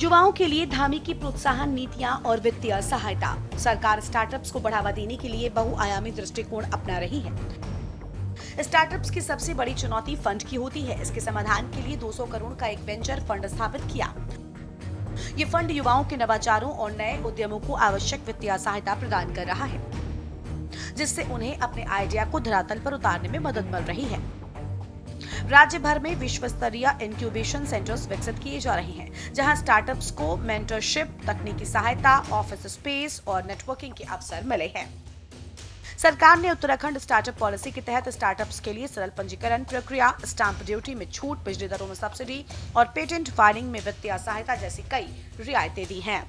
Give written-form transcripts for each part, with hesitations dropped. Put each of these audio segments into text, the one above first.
युवाओं के लिए धामी की प्रोत्साहन नीतियां और वित्तीय सहायता। सरकार स्टार्टअप्स को बढ़ावा देने के लिए बहुआयामी दृष्टिकोण अपना रही है। स्टार्टअप्स की सबसे बड़ी चुनौती फंड की होती है। इसके समाधान के लिए 200 करोड़ का एक वेंचर फंड स्थापित किया। ये फंड युवाओं के नवाचारों और नए उद्यमों को आवश्यक वित्तीय सहायता प्रदान कर रहा है, जिससे उन्हें अपने आइडिया को धरातल पर उतारने में मदद मिल रही है। राज्य भर में विश्व स्तरीय इंक्यूबेशन सेंटर्स विकसित किए जा रहे हैं, जहां स्टार्टअप्स को मेंटरशिप, तकनीकी सहायता, ऑफिस स्पेस और नेटवर्किंग के अवसर मिले हैं। सरकार ने उत्तराखंड स्टार्टअप पॉलिसी के तहत स्टार्टअप्स के लिए सरल पंजीकरण प्रक्रिया, स्टाम्प ड्यूटी में छूट, बिजली दरों में सब्सिडी और पेटेंट फाइलिंग में वित्तीय सहायता जैसी कई रियायतें दी हैं।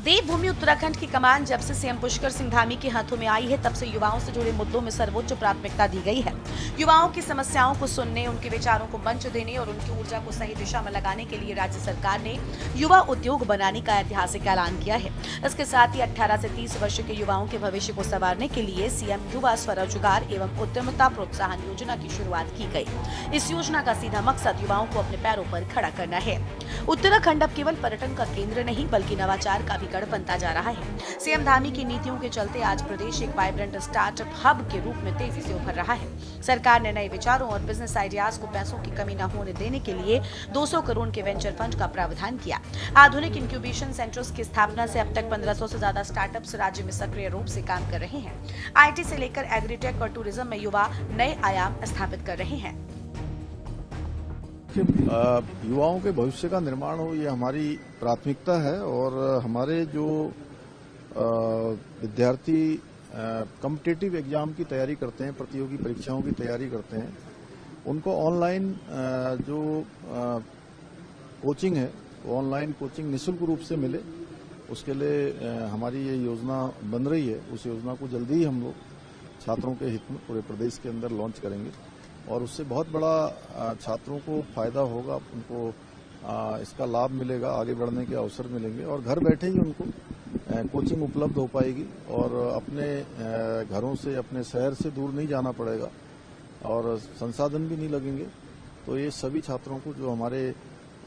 देवभूमि उत्तराखंड की कमान जब से सीएम पुष्कर सिंह धामी के हाथों में आई है, तब से युवाओं से जुड़े मुद्दों में सर्वोच्च प्राथमिकता दी गई है। युवाओं की समस्याओं को सुनने, उनके विचारों को मंच देने और उनकी ऊर्जा को सही दिशा में लगाने के लिए राज्य सरकार ने युवा उद्योग बनाने का ऐतिहासिक ऐलान किया है। इसके साथ ही 18 से 30 वर्ष के युवाओं के भविष्य को संवारने के लिए सीएम युवा स्वरोजगार एवं उद्यमिता प्रोत्साहन योजना की शुरुआत की गई। इस योजना का सीधा मकसद युवाओं को अपने पैरों पर खड़ा करना है। उत्तराखंड अब केवल पर्यटन का केंद्र नहीं, बल्कि नवाचार का भी गढ़ बनता जा रहा है। सीएम धामी की नीतियों के चलते आज प्रदेश एक वाइब्रेंट स्टार्टअप हब के रूप में तेजी से उभर रहा है। सरकार ने नए विचारों और बिजनेस आइडियाज को पैसों की कमी न होने देने के लिए 200 करोड़ के वेंचर फंड का प्रावधान किया। आधुनिक इंक्यूबेशन सेंटर्स की स्थापना से अब तक 1500 से ज्यादा स्टार्टअप्स राज्य में सक्रिय रूप से काम कर रहे हैं। आईटी से लेकर एग्रीटेक और टूरिज्म में युवा नए आयाम स्थापित कर रहे हैं। युवाओं के भविष्य का निर्माण हो, ये हमारी प्राथमिकता है और हमारे जो विद्यार्थी कॉम्पिटिटिव एग्जाम की तैयारी करते हैं, प्रतियोगी परीक्षाओं की तैयारी करते हैं, उनको ऑनलाइन जो कोचिंग है, वो ऑनलाइन कोचिंग निःशुल्क रूप से मिले, उसके लिए हमारी ये योजना बन रही है। उस योजना को जल्दी ही हम लोग छात्रों के हित में पूरे प्रदेश के अंदर लॉन्च करेंगे और उससे बहुत बड़ा छात्रों को फायदा होगा, उनको इसका लाभ मिलेगा, आगे बढ़ने के अवसर मिलेंगे और घर बैठे ही उनको कोचिंग उपलब्ध हो पाएगी और अपने घरों से, अपने शहर से दूर नहीं जाना पड़ेगा और संसाधन भी नहीं लगेंगे। तो ये सभी छात्रों को, जो हमारे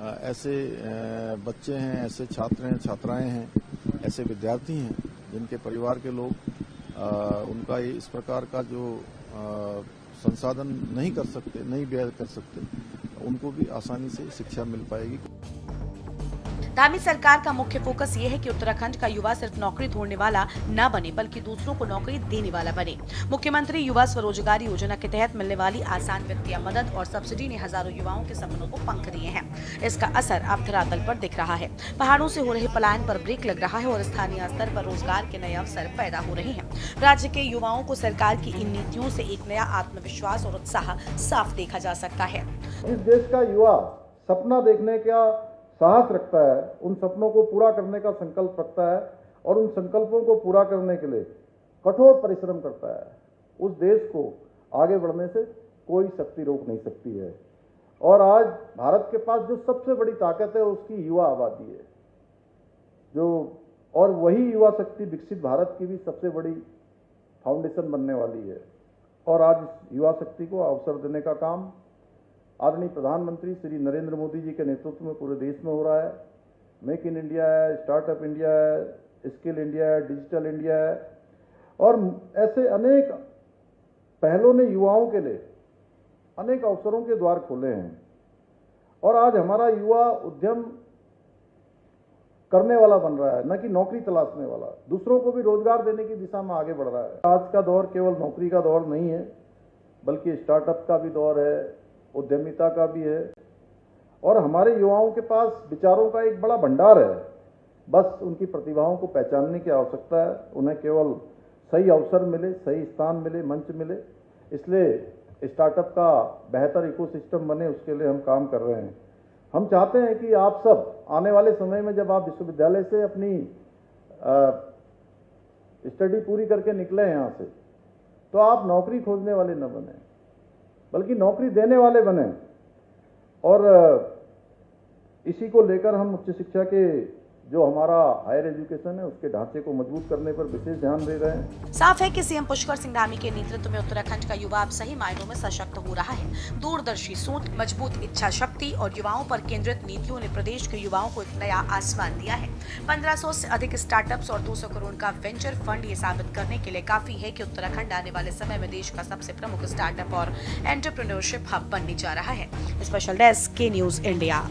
ऐसे बच्चे हैं, ऐसे छात्र हैं, छात्राएं हैं, ऐसे विद्यार्थी हैं जिनके परिवार के लोग उनका इस प्रकार का जो संसाधन नहीं कर सकते, नहीं व्यय कर सकते, उनको भी आसानी से शिक्षा मिल पाएगी। धामी सरकार का मुख्य फोकस ये है कि उत्तराखंड का युवा सिर्फ नौकरी ढूंढने वाला न बने, बल्कि दूसरों को नौकरी देने वाला बने। मुख्यमंत्री युवा स्वरोजगार योजना के तहत मिलने वाली आसान वित्तीय मदद और सब्सिडी ने हजारों युवाओं के सपनों को पंख दिए हैं। इसका असर अब धरातल पर दिख रहा है। पहाड़ों से हो रहे पलायन पर ब्रेक लग रहा है और स्थानीय स्तर पर रोजगार के नए अवसर पैदा हो रहे हैं। राज्य के युवाओं को सरकार की इन नीतियों से एक नया आत्मविश्वास और उत्साह साफ देखा जा सकता है। इस देश का युवा सपना देखने का साहस रखता है, उन सपनों को पूरा करने का संकल्प रखता है और उन संकल्पों को पूरा करने के लिए कठोर परिश्रम करता है। उस देश को आगे बढ़ने से कोई शक्ति रोक नहीं सकती है और आज भारत के पास जो सबसे बड़ी ताकत है, उसकी युवा आबादी है, और वही युवा शक्ति विकसित भारत की भी सबसे बड़ी फाउंडेशन बनने वाली है। और आज इस युवा शक्ति को अवसर देने का काम आदरणीय प्रधानमंत्री श्री नरेंद्र मोदी जी के नेतृत्व में पूरे देश में हो रहा है। मेक इन इंडिया है, स्टार्टअप इंडिया है, स्किल इंडिया है, डिजिटल इंडिया है और ऐसे अनेक पहलों ने युवाओं के लिए अनेक अवसरों के द्वार खोले हैं और आज हमारा युवा उद्यम करने वाला बन रहा है, न कि नौकरी तलाशने वाला। दूसरों को भी रोजगार देने की दिशा में आगे बढ़ रहा है। आज का दौर केवल नौकरी का दौर नहीं है, बल्कि स्टार्टअप का भी दौर है, उद्यमिता का भी है और हमारे युवाओं के पास विचारों का एक बड़ा भंडार है। बस उनकी प्रतिभाओं को पहचानने की आवश्यकता है। उन्हें केवल सही अवसर मिले, सही स्थान मिले, मंच मिले। इसलिए स्टार्टअप का बेहतर इकोसिस्टम बने, उसके लिए हम काम कर रहे हैं। हम चाहते हैं कि आप सब आने वाले समय में जब आप विश्वविद्यालय से अपनी स्टडी पूरी करके निकले यहाँ से, तो आप नौकरी खोजने वाले न बने, बल्कि नौकरी देने वाले बने। और इसी को लेकर हम उच्च शिक्षा के जो हमारा हायर एजुकेशन है उसके ढांचे को मजबूत करने पर विशेष ध्यान दे रहे हैं। साफ है कि सीएम पुष्कर सिंह धामी के नेतृत्व में उत्तराखंड का युवा अब सही मायनों में सशक्त हो रहा है। दूरदर्शी सोच, मजबूत इच्छा शक्ति और युवाओं पर केंद्रित नीतियों ने प्रदेश के युवाओं को एक नया आसमान दिया है। 1500 से अधिक स्टार्टअप्स और 200 करोड़ का वेंचर फंड ये साबित करने के लिए काफी है कि उत्तराखंड आने वाले समय में देश का सबसे प्रमुख स्टार्टअप और एंटरप्रेन्योरशिप हब बनने जा रहा है। स्पेशल डेस्क के न्यूज इंडिया।